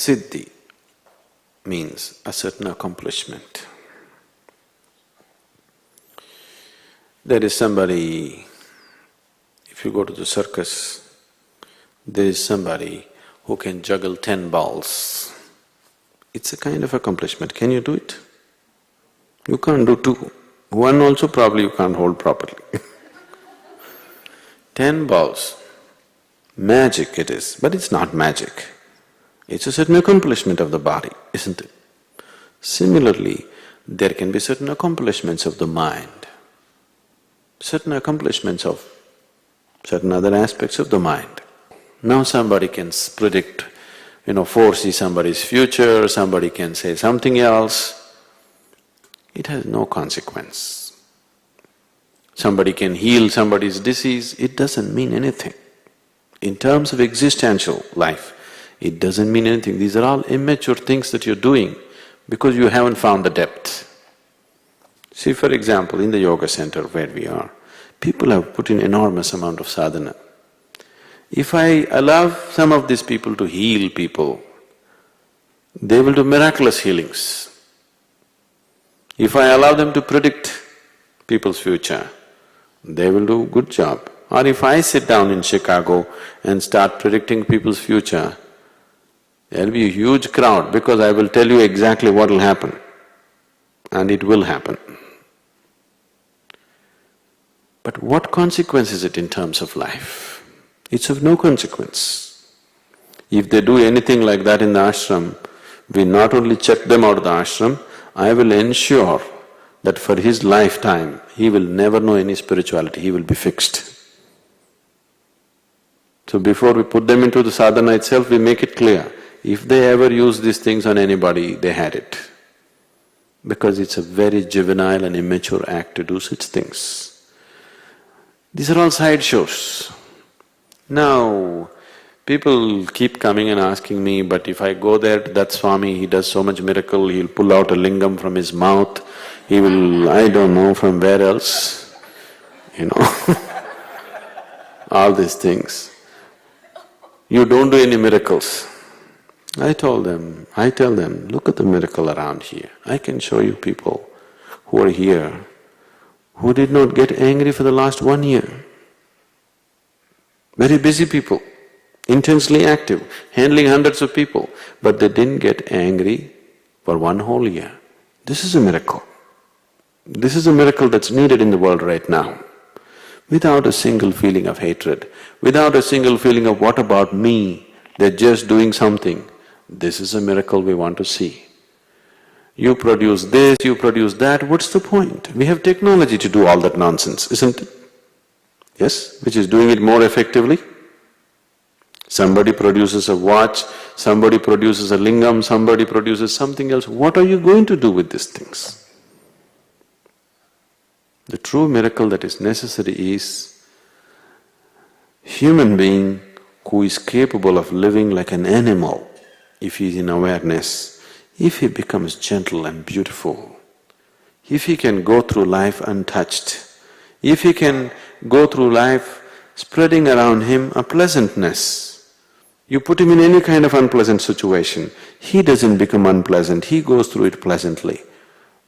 Siddhi means a certain accomplishment. There is somebody, if you go to the circus, there is somebody who can juggle 10 balls. It's a kind of accomplishment. Can you do it? You can't do 2. 1 also probably you can't hold properly 10 balls. Magic it is, but it's not magic. It's a certain accomplishment of the body, isn't it? Similarly, there can be certain accomplishments of the mind, certain accomplishments of certain other aspects of the mind. Now somebody can predict, foresee somebody's future, somebody can say something else. It has no consequence. Somebody can heal somebody's disease, it doesn't mean anything. In terms of existential life, it doesn't mean anything. These are all immature things that you're doing because you haven't found the depth. See, for example, in the yoga center where we are, people have put in enormous amount of sadhana. If I allow some of these people to heal people, they will do miraculous healings. If I allow them to predict people's future, they will do a good job. Or if I sit down in Chicago and start predicting people's future, there'll be a huge crowd because I will tell you exactly what will happen, and it will happen. But what consequence is it in terms of life? It's of no consequence. If they do anything like that in the ashram, we not only check them out of the ashram, I will ensure that for his lifetime, he will never know any spirituality, he will be fixed. So before we put them into the sadhana itself, we make it clear, if they ever use these things on anybody, they had it. Because it's a very juvenile and immature act to do such things. These are all sideshows. Now, people keep coming and asking me, but if I go there to that Swami, he does so much miracle, he'll pull out a lingam from his mouth, he will… I don't know from where else, all these things. You don't do any miracles. I tell them, look at the miracle around here. I can show you people who are here who did not get angry for the last 1 year. Very busy people, intensely active, handling hundreds of people, but they didn't get angry for 1 whole year. This is a miracle. This is a miracle that's needed in the world right now. Without a single feeling of hatred, without a single feeling of what about me, they're just doing something. This is a miracle we want to see. You produce this, you produce that, what's the point? We have technology to do all that nonsense, isn't it? Yes, which is doing it more effectively. Somebody produces a watch, somebody produces a lingam, somebody produces something else. What are you going to do with these things? The true miracle that is necessary is human being who is capable of living like an animal, if he is in awareness, if he becomes gentle and beautiful, if he can go through life untouched, if he can go through life spreading around him a pleasantness. You put him in any kind of unpleasant situation, he doesn't become unpleasant, he goes through it pleasantly.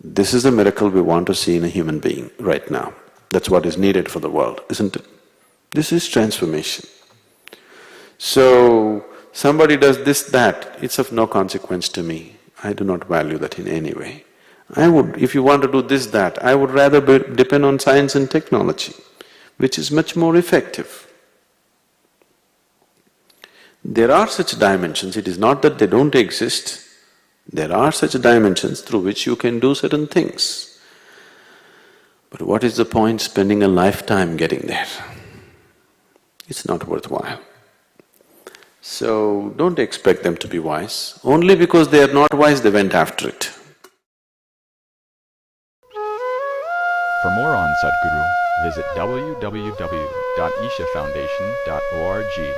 This is the miracle we want to see in a human being right now. That's what is needed for the world, isn't it? This is transformation. So, somebody does this, that, it's of no consequence to me. I do not value that in any way. If you want to do this, that, I would rather depend on science and technology, which is much more effective. There are such dimensions, it is not that they don't exist. There are such dimensions through which you can do certain things. But what is the point spending a lifetime getting there? It's not worthwhile. So, don't expect them to be wise. Only because they are not wise, they went after it. For more on Sadhguru, visit www.ishafoundation.org.